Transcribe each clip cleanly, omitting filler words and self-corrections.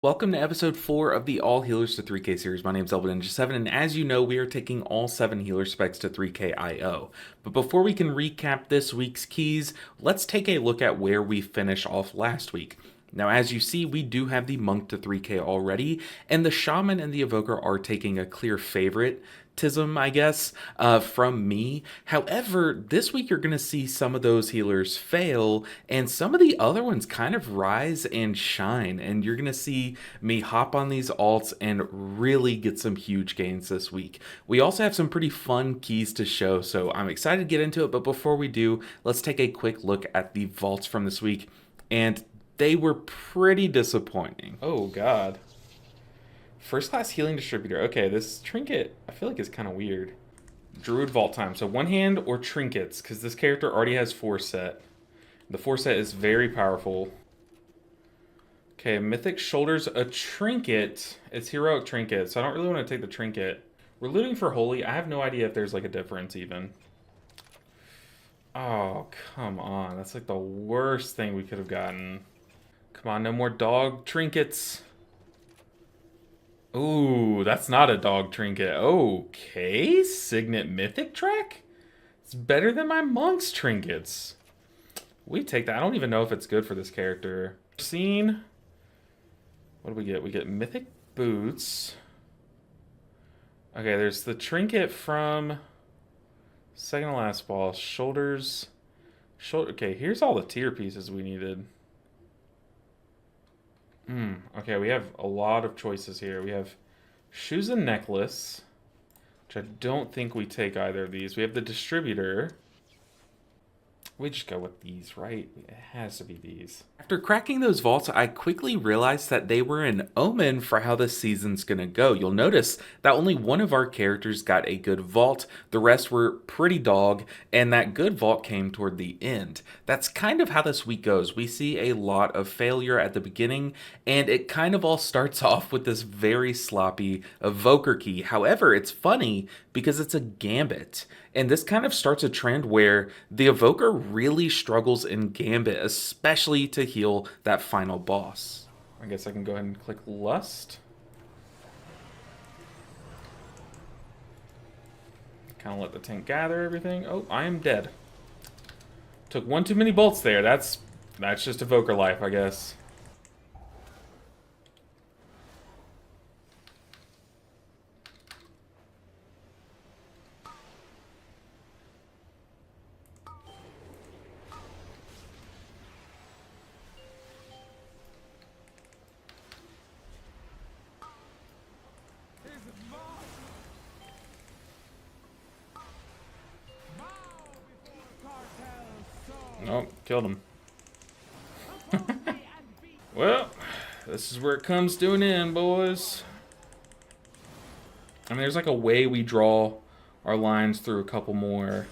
Welcome to episode 4 of the All Healers to 3K series. My name is Ninja7, and as you know, we are taking all 7 healer specs to 3K IO. But before we can recap this week's keys, let's take a look at where we finished off last week. Now, as you see, we do have the Monk to 3K already, and the Shaman and the Evoker are taking a clear favoritism, I guess, from me. However, this week you're going to see some of those healers fail, and some of the other ones kind of rise and shine, and you're going to see me hop on these alts and really get some huge gains this week. We also have some pretty fun keys to show, so I'm excited to get into it, but before we do, let's take a quick look at the vaults from this week, and they were pretty disappointing. Oh, God. First class healing distributor. Okay, this trinket, I feel like is kind of weird. Druid vault time. So one hand or trinkets, because this character already has foresight. The foresight is very powerful. Okay, mythic shoulders a trinket. It's heroic trinket, so I don't really want to take the trinket. We're looting for holy. I have no idea if there's like a difference even. Oh, come on. That's like the worst thing we could have gotten. Come on, no more dog trinkets. Ooh, that's not a dog trinket. Okay, Signet Mythic track? It's better than my monk's trinkets. We take that. I don't even know if it's good for this character. Scene. What do we get? We get Mythic Boots. Okay, there's the trinket from second to last boss. Shoulders. Okay, here's all the tier pieces we needed. Okay, we have a lot of choices here. We have shoes and necklace, which I don't think we take either of these. We have the distributor. We just go with these, right? It has to be these. After cracking those vaults, I quickly realized that they were an omen for how this season's gonna go. You'll notice that only one of our characters got a good vault, the rest were pretty dog, and that good vault came toward the end. That's kind of how this week goes. We see a lot of failure at the beginning, and it kind of all starts off with this very sloppy Evoker key. However, it's funny because it's a Gambit. And this kind of starts a trend where the Evoker really struggles in Gambit, especially to heal that final boss. I guess I can go ahead and click Lust. Kind of let the tank gather everything. Oh, I am dead. Took one too many bolts there. That's just Evoker life, I guess. Oh, killed him. Well, this is where it comes to an end, boys. I mean, there's like a way we draw our lines through a couple more.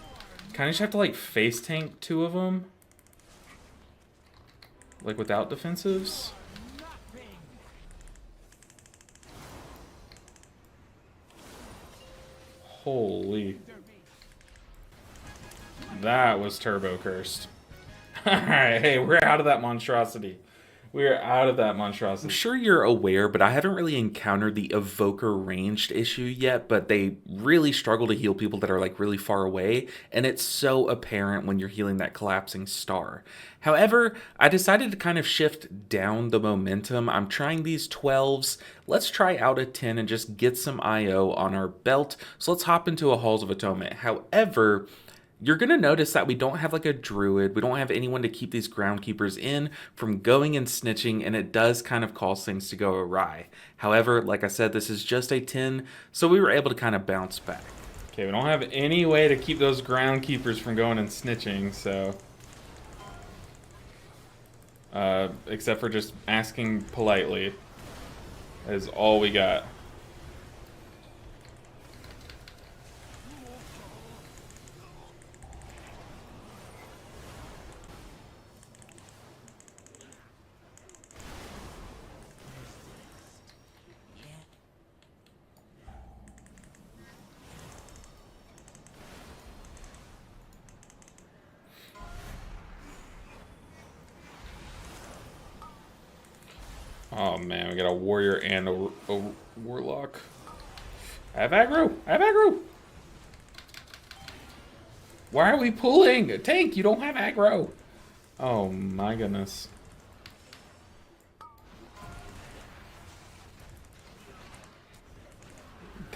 Kind of just have to like face tank 2 of them. Like without defensives. Holy. That was turbo cursed. Alright, hey, we're out of that monstrosity. We're out of that monstrosity. I'm sure you're aware, but I haven't really encountered the Evoker ranged issue yet, but they really struggle to heal people that are like really far away, and it's so apparent when you're healing that collapsing star. However, I decided to kind of shift down the momentum. I'm trying these 12s. Let's try out a 10 and just get some IO on our belt. So let's hop into a Halls of Atonement. However, you're going to notice that we don't have like a druid. We don't have anyone to keep these groundkeepers in from going and snitching, and it does kind of cause things to go awry. However, like I said, this is just a 10, so we were able to kind of bounce back. Okay, we don't have any way to keep those groundkeepers from going and snitching, so... except for just asking politely. That is all we got. Oh man, we got a warrior and a warlock. I have aggro! I have aggro! Why are we pulling? Tank, you don't have aggro! Oh my goodness.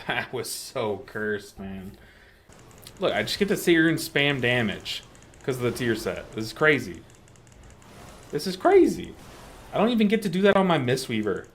That was so cursed, man. Look, I just get to sit here and spam damage because of the tier set. This is crazy. This is crazy. I don't even get to do that on my Mistweaver.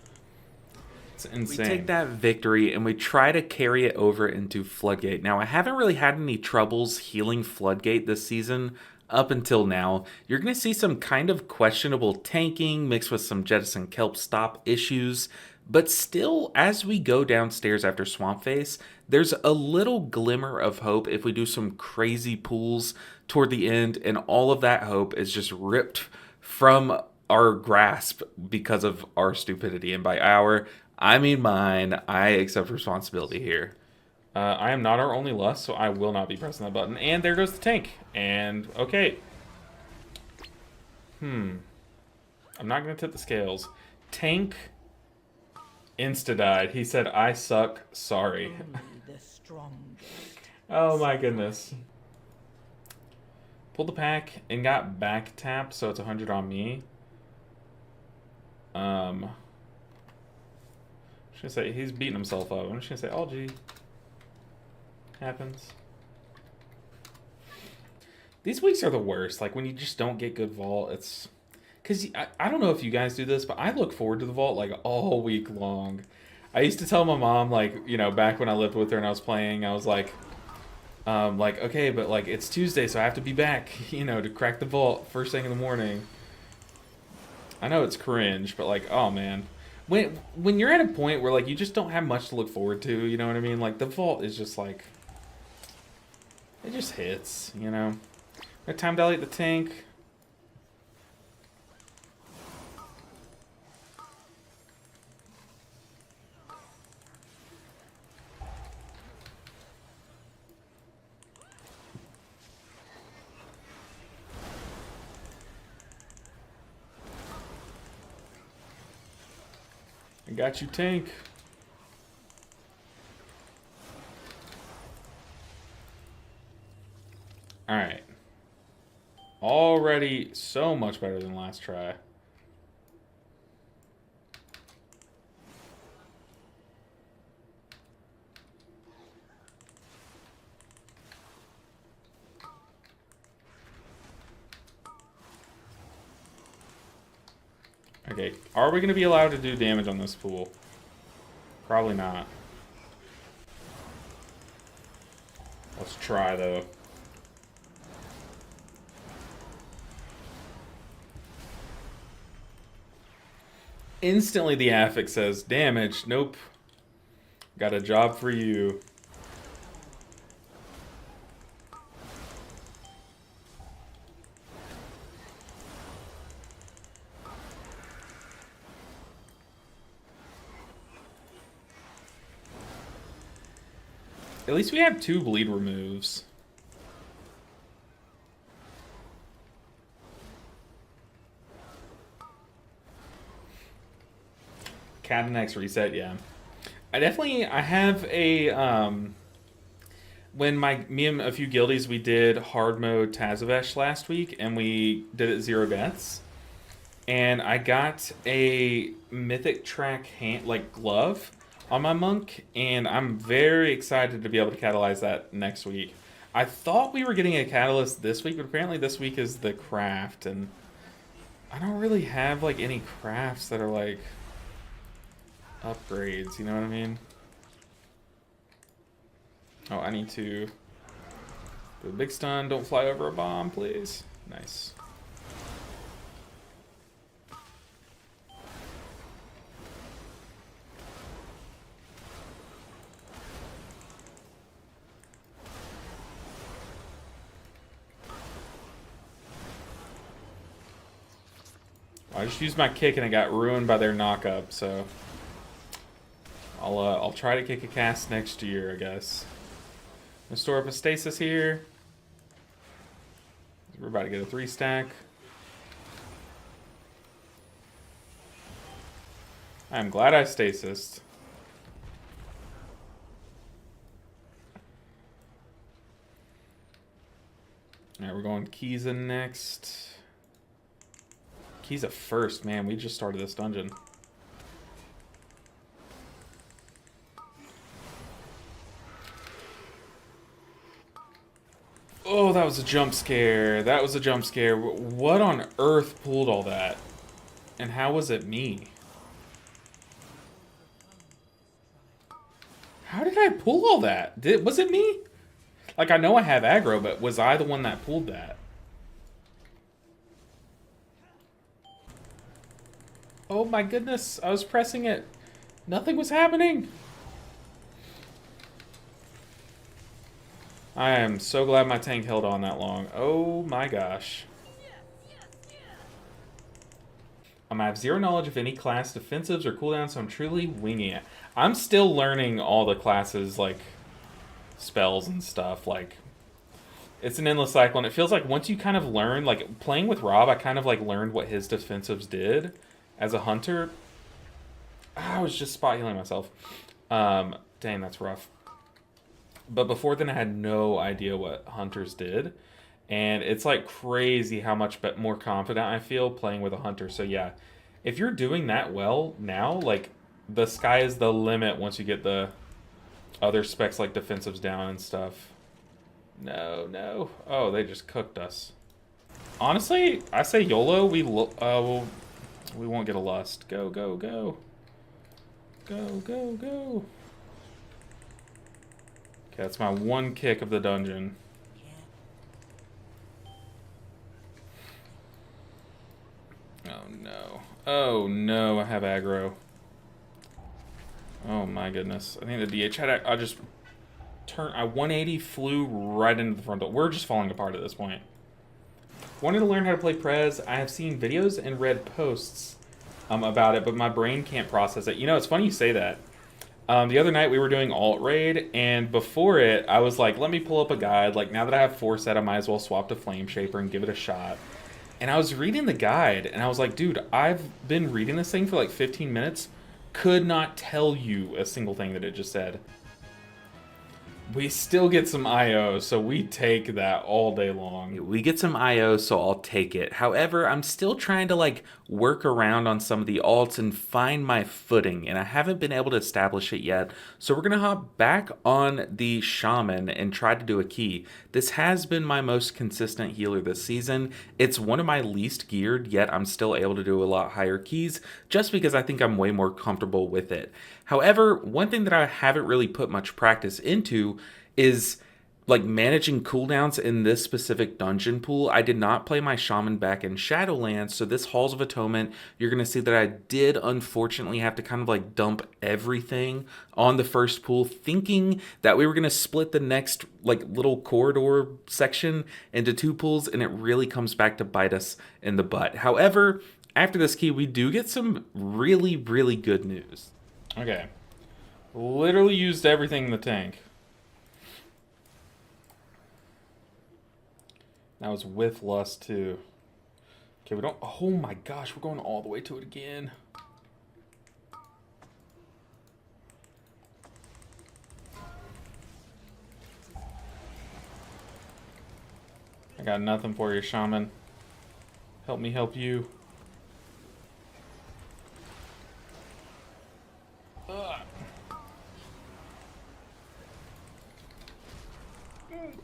It's insane. We take that victory and we try to carry it over into Floodgate. Now, I haven't really had any troubles healing Floodgate this season up until now. You're going to see some kind of questionable tanking mixed with some Jettison Kelp stop issues. But still, as we go downstairs after Swamp Face, there's a little glimmer of hope if we do some crazy pulls toward the end, and all of that hope is just ripped from our grasp because of our stupidity. And by our, I mean mine. I accept responsibility here. I am not our only Lust, so I will not be pressing that button. And there goes the tank. And, okay. I'm not going to tip the scales. Tank insta-died. He said, I suck, sorry. Oh my goodness. Pulled the pack and got back tapped, so it's 100 on me. I'm just gonna say, he's beating himself up. I'm just gonna say, oh gee. Happens. These weeks are the worst. Like, when you just don't get good vault, it's... Because I don't know if you guys do this, but I look forward to the vault, like, all week long. I used to tell my mom, like, you know, back when I lived with her and I was playing, I was like, okay, but, like, it's Tuesday, so I have to be back, you know, to crack the vault first thing in the morning. I know it's cringe, but, like, oh, man. When you're at a point where, like, you just don't have much to look forward to, you know what I mean? Like, the vault is just, like... It just hits, you know? I time dilate the tank. I got you, tank. Alright. Already so much better than last try. Okay, are we going to be allowed to do damage on this pool? Probably not. Let's try, though. Instantly the affix says, damage. Nope. Got a job for you. At least we have 2 bleed removes. Catanex reset, yeah. I have a, when me and a few guildies, we did hard mode Tazesh last week, and we did it 0 deaths. And I got a mythic track glove on my monk, and I'm very excited to be able to catalyze that next week. I thought we were getting a catalyst this week, but apparently this week is the craft, and I don't really have, like, any crafts that are, like, upgrades, you know what I mean? Oh, I need to do a big stun. Don't fly over a bomb, please. Nice. I just used my kick and it got ruined by their knock-up, so I'll try to kick a cast next year, I guess. I'm gonna store up a stasis here. We're about to get a 3-stack. I'm glad I stasised. Alright, we're going Kiza next. Kiza first, man. We just started this dungeon. Oh, that was a jump scare. That was a jump scare. What on earth pulled all that? And how was it me? How did I pull all that? Was it me? Like, I know I have aggro, but was I the one that pulled that? Oh my goodness, I was pressing it. Nothing was happening. I am so glad my tank held on that long. Oh my gosh. I have zero knowledge of any class defensives or cooldowns, so I'm truly winging it. I'm still learning all the classes, like, spells and stuff. Like, it's an endless cycle, and it feels like once you kind of learn, like, playing with Rob, I kind of, like, learned what his defensives did as a hunter. I was just spot healing myself. Dang, that's rough. But before then, I had no idea what hunters did. And it's like crazy how much more confident I feel playing with a hunter. So yeah, if you're doing that well now, like, the sky is the limit once you get the other specs like defensives down and stuff. No, no. Oh, they just cooked us. Honestly, I say YOLO. We won't get a lust. Go, go, go. Go, go, go. Okay, that's my one kick of the dungeon. Oh no. Oh no, I have aggro. Oh my goodness. I think the DH had I just turned, I 180 flew right into the front door. We're just falling apart at this point. Wanted to learn how to play Prez. I have seen videos and read posts about it, but my brain can't process it. You know, it's funny you say that. The other night we were doing alt raid, and before it, I was like, let me pull up a guide. Like, now that I have 4 set, I might as well swap to Flame Shaper and give it a shot. And I was reading the guide, and I was like, dude, I've been reading this thing for like 15 minutes. Could not tell you a single thing that it just said. We still get some IO, so we take that all day long. We get some IO, so I'll take it. However, I'm still trying to, like, work around on some of the alts and find my footing, and I haven't been able to establish it yet. So we're going to hop back on the Shaman and try to do a key. This has been my most consistent healer this season. It's one of my least geared, yet I'm still able to do a lot higher keys, just because I think I'm way more comfortable with it. However, one thing that I haven't really put much practice into is like managing cooldowns in this specific dungeon pool. I did not play my Shaman back in Shadowlands, so this Halls of Atonement, you're going to see that I did unfortunately have to kind of like dump everything on the first pool, thinking that we were going to split the next like little corridor section into 2 pools, and it really comes back to bite us in the butt. However, after this key, we do get some really, really good news. Okay. Literally used everything in the tank. That was with lust too. Okay, we don't... Oh my gosh, we're going all the way to it again. I got nothing for you, Shaman. Help me help you.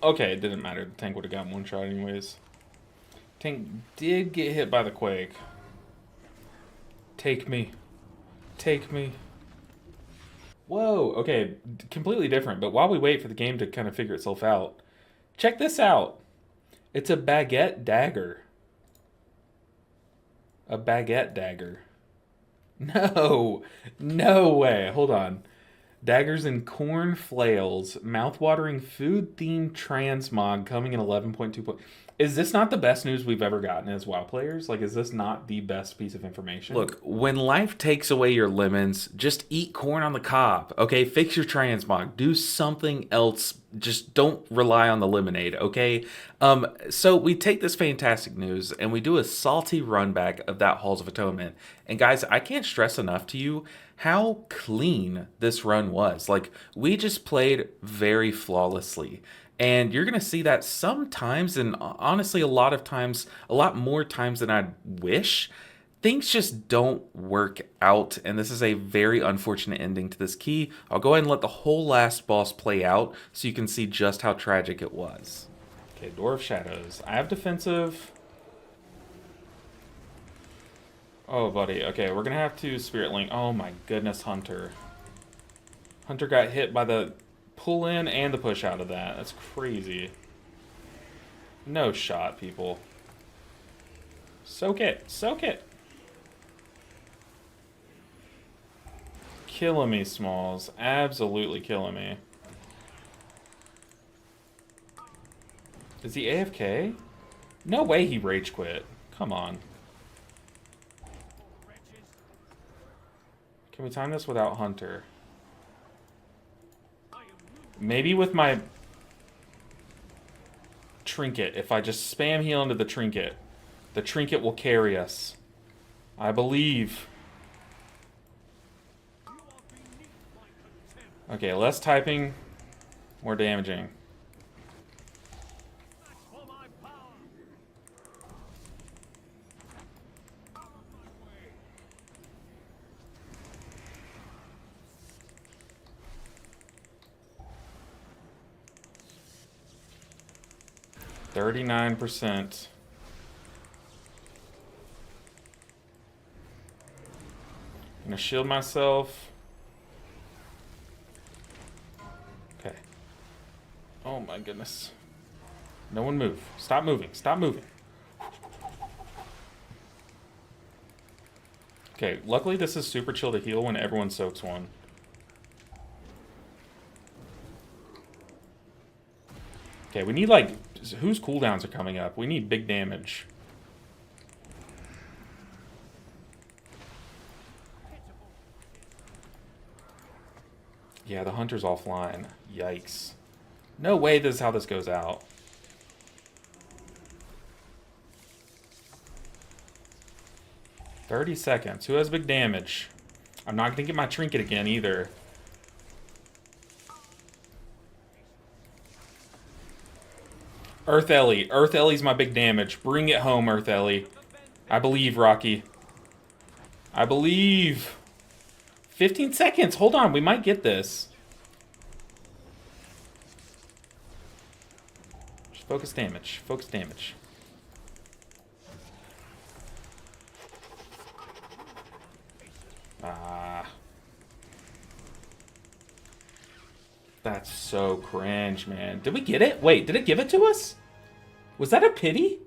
Okay, it didn't matter. The tank would have gotten 1 shot anyways. Tank did get hit by the quake. Take me. Take me. Whoa, okay, completely different. But while we wait for the game to kind of figure itself out, check this out. It's a baguette dagger. A baguette dagger. No, no way. Hold on. Daggers and corn flails, mouthwatering food-themed transmog coming in 11.2. Is this not the best news we've ever gotten as WoW players? Like, is this not the best piece of information? Look, when life takes away your lemons, just eat corn on the cob, okay? Fix your transmog. Do something else. Just don't rely on the lemonade, okay? So we take this fantastic news and we do a salty run back of that Halls of Atonement. And guys, I can't stress enough to you how clean this run was. Like, we just played very flawlessly. And you're going to see that sometimes, and honestly, a lot of times, a lot more times than I'd wish, things just don't work out. And this is a very unfortunate ending to this key. I'll go ahead and let the whole last boss play out so you can see just how tragic it was. Okay, Door of Shadows. I have defensive. Oh, buddy. Okay, we're going to have to Spirit Link. Oh, my goodness, Hunter. Hunter got hit by the pull in and the push out of that. That's crazy. No shot, people. Soak it. Soak it. Killing me, Smalls. Absolutely killing me. Is he AFK? No way he rage quit. Come on. Can we time this without Hunter? Maybe with my trinket. If I just spam heal into the trinket will carry us. I believe. Okay, less typing, more damaging. %. I'm gonna shield myself. Okay. Oh my goodness. No one move. Stop moving. Stop moving. Okay, luckily this is super chill to heal when everyone soaks one. Okay, we need like... Whose cooldowns are coming up? We need big damage. Yeah, the Hunter's offline. Yikes. No way this is how this goes out. $30 seconds. Who has big damage? I'm not going to get my trinket again either. Earth Ellie. Earth Ellie's my big damage. Bring it home, Earth Ellie. I believe, Rocky. I believe. 15 seconds. Hold on. We might get this. Just focus damage. Focus damage. Ah. That's so cringe, man. Did we get it? Wait, did it give it to us? Was that a pity?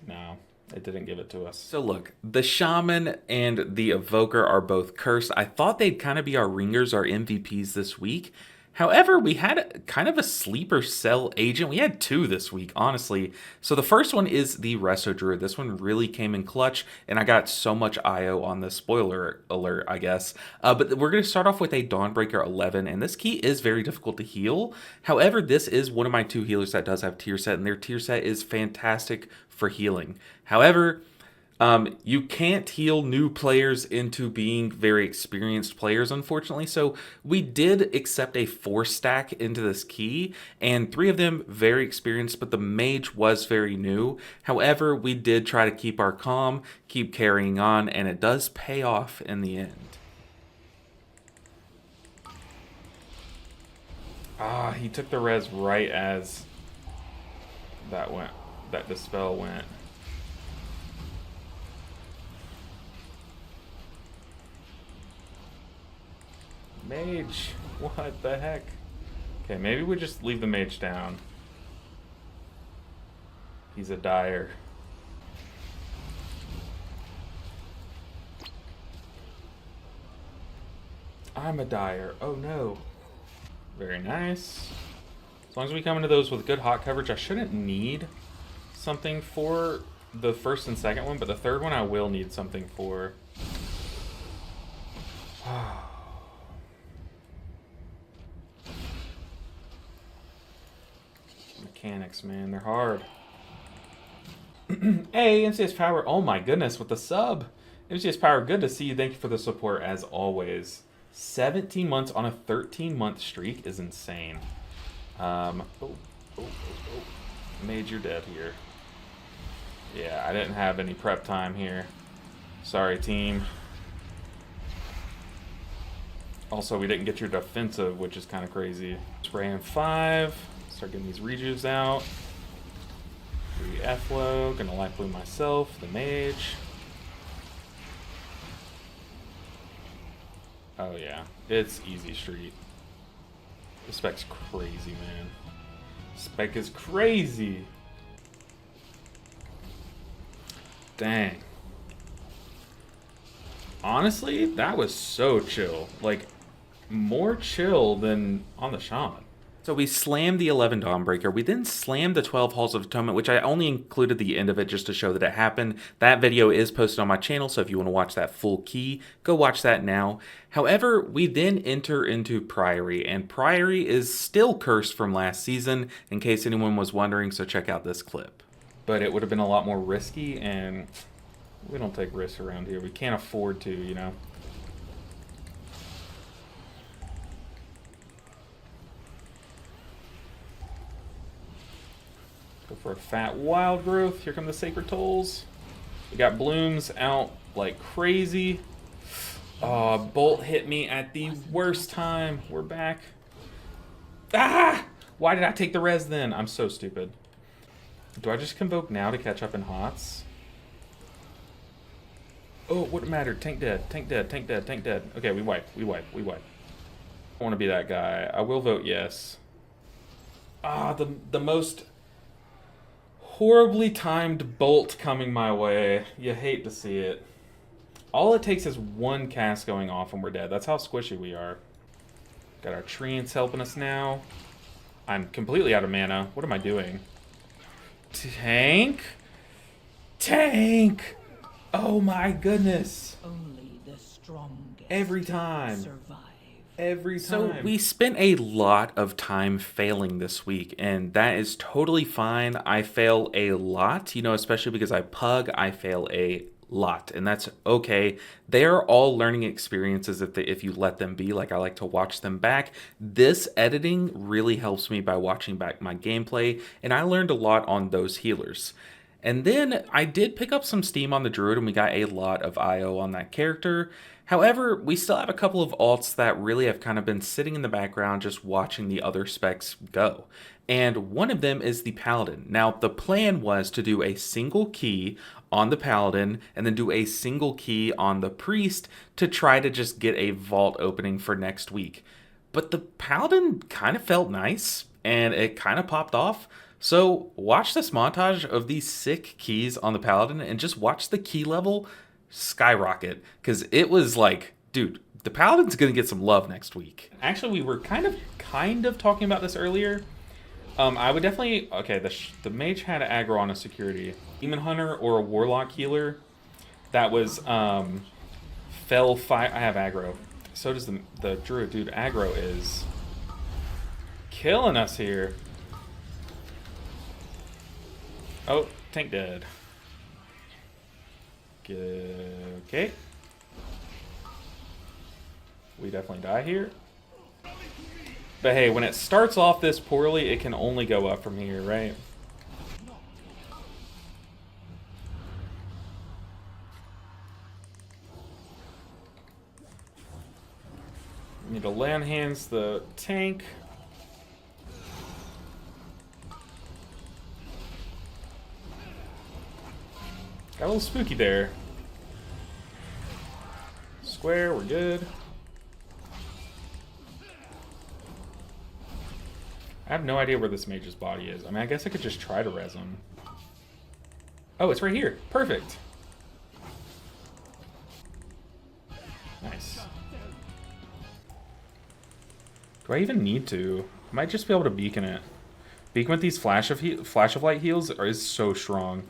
No, it didn't give it to us. So look, the Shaman and the Evoker are both cursed. I thought they'd kind of be our ringers, our MVPs this week. However, we had kind of a sleeper cell agent. We had two this week, honestly. So the first one is the Resto Druid. This one really came in clutch, and I got so much IO on the spoiler alert, I guess. But we're going to start off with a Dawnbreaker 11, and this key is very difficult to heal. However, this is one of my two healers that does have tier set, and their tier set is fantastic for healing. However, you can't heal new players into being very experienced players, unfortunately. So we did accept a 4-stack into this key, and 3 of them very experienced, but the mage was very new. However, we did try to keep our calm, keep carrying on, and it does pay off in the end. Ah, he took the res right as that dispel went. Mage, what the heck? Okay, maybe we just leave the mage down. He's a dire. I'm a dyer. Oh no. Very nice. As long as we come into those with good hot coverage, I shouldn't need something for the first and second one, but the third one I will need something for. Mechanics, man, they're hard. Hey, MCS Power. Oh my goodness, with the sub. MCS Power, good to see you. Thank you for the support as always. 17 months on a 13-month streak is insane. Mage, you're dead here. Yeah, I didn't have any prep time here. Sorry, team. Also, we didn't get your defensive, which is kind of crazy. Spray in 5. Start getting these rejuves out. 3 F-low. Gonna life blue myself, the mage. Oh yeah, it's easy street. The spec's crazy, man. Spec is crazy. Dang. Honestly, that was so chill. Like, more chill than on the Shaman. So we slammed the 11 Dawnbreaker. We then slammed the 12 Halls of Atonement, which I only included the end of it just to show that it happened. That video is posted on my channel, so if you want to watch that full key, go watch that now. However, we then enter into Priory, and Priory is still cursed from last season, in case anyone was wondering, so check out this clip. But it would have been a lot more risky, and we don't take risks around here. We can't afford to, you know? Go for a fat wild growth. Here come the sacred tolls. We got blooms out like crazy. Oh, bolt hit me at the worst time. We're back. Ah! Why did I take the res then? I'm so stupid. Do I just convoke now to catch up in hots? Oh, it wouldn't matter. Tank dead. Tank dead. Tank dead. Tank dead. Okay, we wipe. We wipe. We wipe. I want to be that guy. I will vote yes. Ah, the most horribly timed bolt coming my way. You hate to see it. All it takes is one cast going off and we're dead. That's how squishy we are. Got our treants helping us now. I'm completely out of mana. What am I doing? Tank? Tank! Oh my goodness. Only the strongest Every time. survive. Every time. So we spent a lot of time failing this week, and that is totally fine. I fail a lot, you know, especially because I pug, I fail a lot, and that's okay. They are all learning experiences if you let them be. Like, I like to watch them back. This editing really helps me by watching back my gameplay, and I learned a lot on those healers. And then I did pick up some steam on the Druid, and we got a lot of IO on that character. However, we still have a couple of alts that really have kind of been sitting in the background just watching the other specs go. And one of them is the Paladin. Now, the plan was to do a single key on the Paladin and then do a single key on the Priest to try to just get a vault opening for next week. But the Paladin kind of felt nice, and it kind of popped off. So watch this montage of these sick keys on the Paladin and just watch the key level skyrocket, because it was like, dude, the Paladin's gonna get some love next week. Actually, we were kind of talking about this earlier. I would definitely, okay, the mage had aggro on a security. Demon Hunter or a Warlock healer that was fell fire. I have aggro. So does the Druid. Dude, aggro is killing us here. Oh, tank dead. Okay. We definitely die here. But hey, when it starts off this poorly, it can only go up from here, right? Need to land hands the tank. Got a little spooky there. Square, we're good. I have no idea where this mage's body is. I mean, I guess I could just try to res him. Oh, it's right here. Perfect. Nice. Do I even need to? I might just be able to beacon it. Beacon with these flash of light heals is so strong.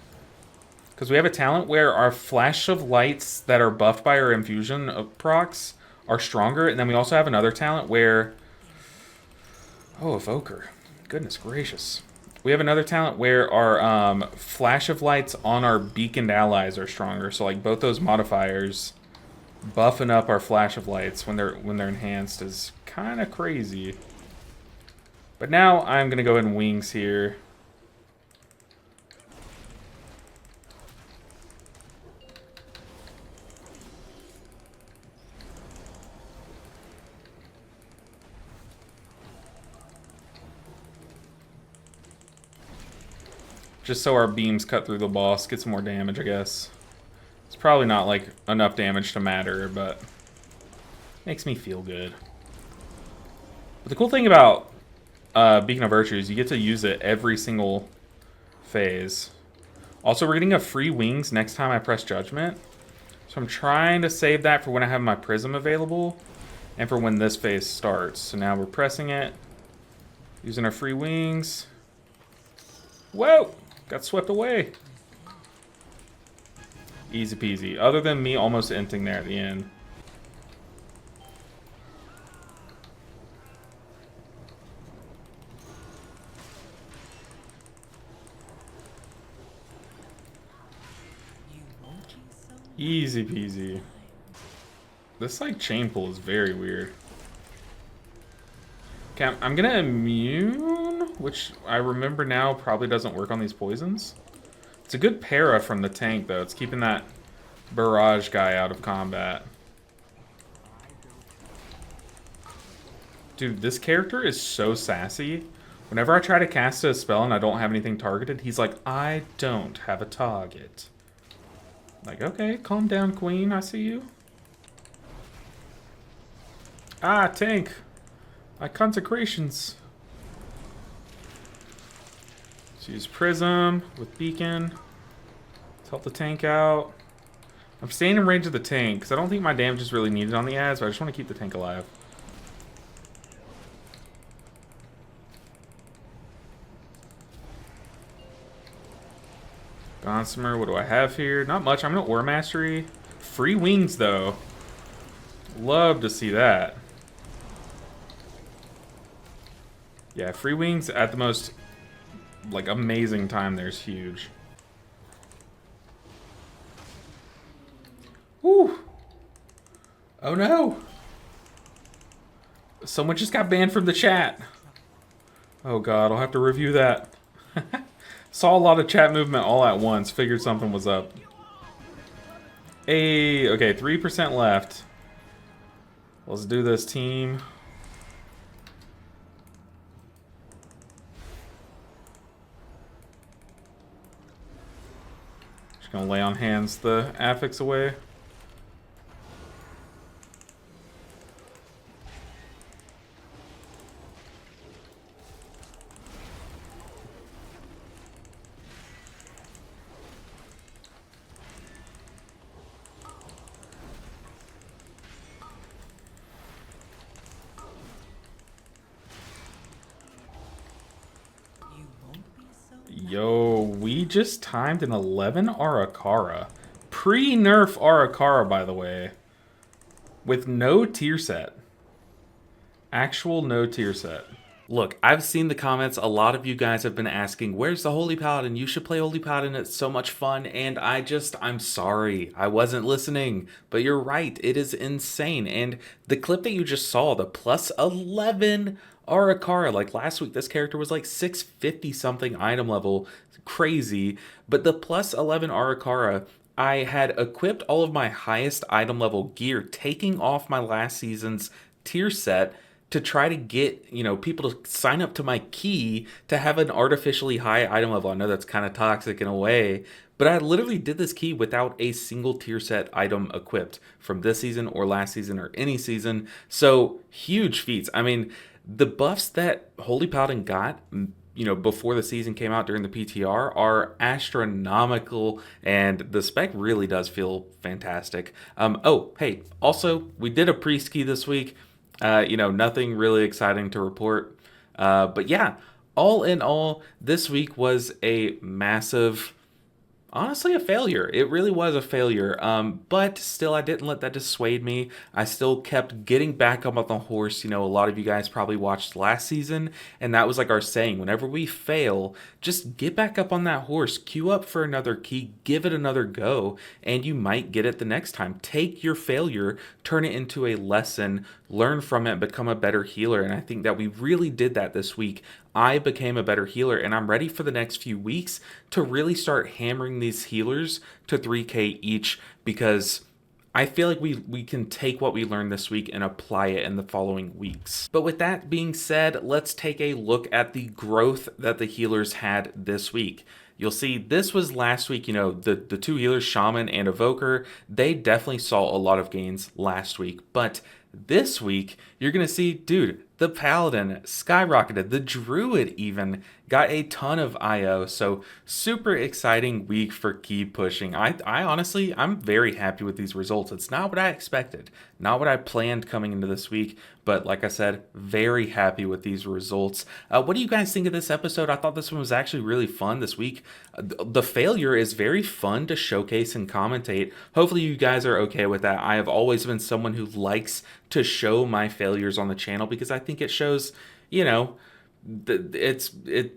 Because we have a talent where our flash of lights that are buffed by our infusion of procs are stronger. And then we also have another talent where... Oh, Evoker. Goodness gracious. We have another talent where our flash of lights on our beaconed allies are stronger. So like both those modifiers buffing up our flash of lights when they're enhanced is kind of crazy. But now I'm going to go ahead and wings here. Just so our beams cut through the boss, get some more damage, I guess. It's probably not like enough damage to matter, but makes me feel good. But the cool thing about Beacon of Virtue is you get to use it every single phase. Also, we're getting a free wings next time I press Judgment. So I'm trying to save that for when I have my Prism available and for when this phase starts. So now we're pressing it, using our free wings. Whoa! Got swept away. Easy peasy. Other than me almost inting there at the end. Easy peasy. This like chain pull is very weird. Okay, I'm gonna immune, which I remember now probably doesn't work on these poisons. It's a good para from the tank though. It's keeping that barrage guy out of combat. Dude, this character is so sassy. Whenever I try to cast a spell and I don't have anything targeted, he's like, I don't have a target. Like, okay, calm down, queen. I see you. Ah, tank. My consecrations. Let's use Prism with Beacon. Let's help the tank out. I'm staying in range of the tank because I don't think my damage is really needed on the ads, but I just want to keep the tank alive. Gossamer, what do I have here? Not much. I'm going to Aura Mastery. Free wings, though. Love to see that. Yeah, free wings at the most, like, amazing time there is huge. Woo! Oh no! Someone just got banned from the chat. Oh god, I'll have to review that. Saw a lot of chat movement all at once. Figured something was up. Hey, okay, 3% left. Let's do this, team. Just gonna lay on hands the affix away. Yo, we just timed an 11 Arakara. Pre-nerf Arakara, by the way. With no tier set. Actual no tier set. Look, I've seen the comments. A lot of you guys have been asking, where's the Holy Paladin? You should play Holy Paladin. It's so much fun. And I'm sorry. I wasn't listening. But you're right. It is insane. And the clip that you just saw, the plus 11 Arakara, like last week, this character was like 650 something item level. Crazy. But the plus 11 Arakara, I had equipped all of my highest item level gear, taking off my last season's tier set to try to get, you know, people to sign up to my key to have an artificially high item level. I know that's kind of toxic in a way, but I literally did this key without a single tier set item equipped from this season or last season or any season. So huge feats. I mean, the buffs that Holy Paladin got, you know, before the season came out during the PTR are astronomical, and the spec really does feel fantastic. Oh, hey, also, we did a priest key this week. Nothing really exciting to report. But yeah, all in all, this week was a massive, honestly, a failure. It really was a failure. But still, I didn't let that dissuade me. I still kept getting back up on the horse. A lot of you guys probably watched last season, and that was like our saying: whenever we fail, just get back up on that horse, queue up for another key, give it another go, and you might get it the next time. Take your failure, turn it into a lesson, learn from it, become a better healer. And I think that we really did that this week. I became a better healer, and I'm ready for the next few weeks to really start hammering these healers to 3K each, because I feel like we can take what we learned this week and apply it in the following weeks. But with that being said, let's take a look at the growth that the healers had this week. You'll see this was last week, the two healers, Shaman and Evoker, they definitely saw a lot of gains last week. But this week, you're going to see, dude, the Paladin skyrocketed. The Druid even got a ton of IO. So super exciting week for key pushing. I honestly, I'm very happy with these results. It's not what I expected, not what I planned coming into this week. But like I said, very happy with these results. What do you guys think of this episode? I thought this one was actually really fun this week. The failure is very fun to showcase and commentate. Hopefully you guys are okay with that. I have always been someone who likes to show my failures on the channel because I think it shows, it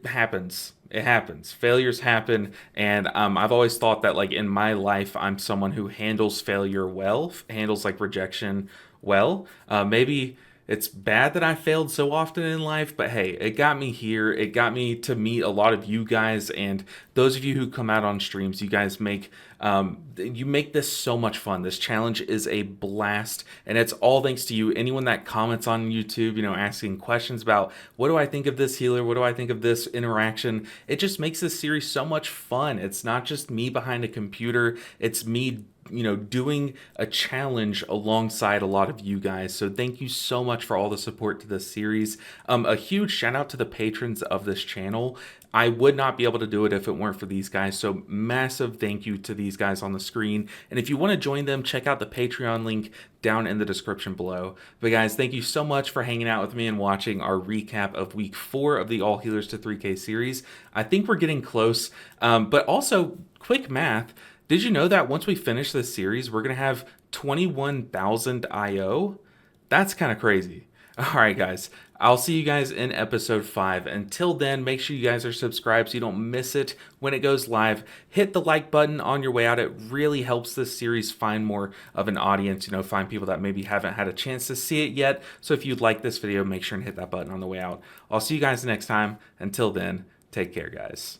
happens. It happens. Failures happen, and I've always thought that, like, in my life, I'm someone who handles failure well, handles like rejection well. Maybe it's bad that I failed so often in life, but hey, it got me here. It got me to meet a lot of you guys, and those of you who come out on streams, you guys make this so much fun. This challenge is a blast, and it's all thanks to you. Anyone that comments on YouTube, asking questions about what do I think of this healer, what do I think of this interaction, it just makes this series so much fun. It's not just me behind a computer, it's me doing a challenge alongside a lot of you guys. So thank you so much for all the support to this series. A huge shout out to the patrons of this channel. I would not be able to do it if it weren't for these guys. So massive thank you to these guys on the screen. And if you want to join them, check out the Patreon link down in the description below. But guys, thank you so much for hanging out with me and watching our recap of week 4 of the All Healers to 3K series. I think we're getting close. But also, quick math. Did you know that once we finish this series, we're going to have 21,000 IO? That's kind of crazy. All right, guys. I'll see you guys in episode 5. Until then, make sure you guys are subscribed so you don't miss it when it goes live. Hit the like button on your way out. It really helps this series find more of an audience, find people that maybe haven't had a chance to see it yet. So if you like this video, make sure and hit that button on the way out. I'll see you guys next time. Until then, take care, guys.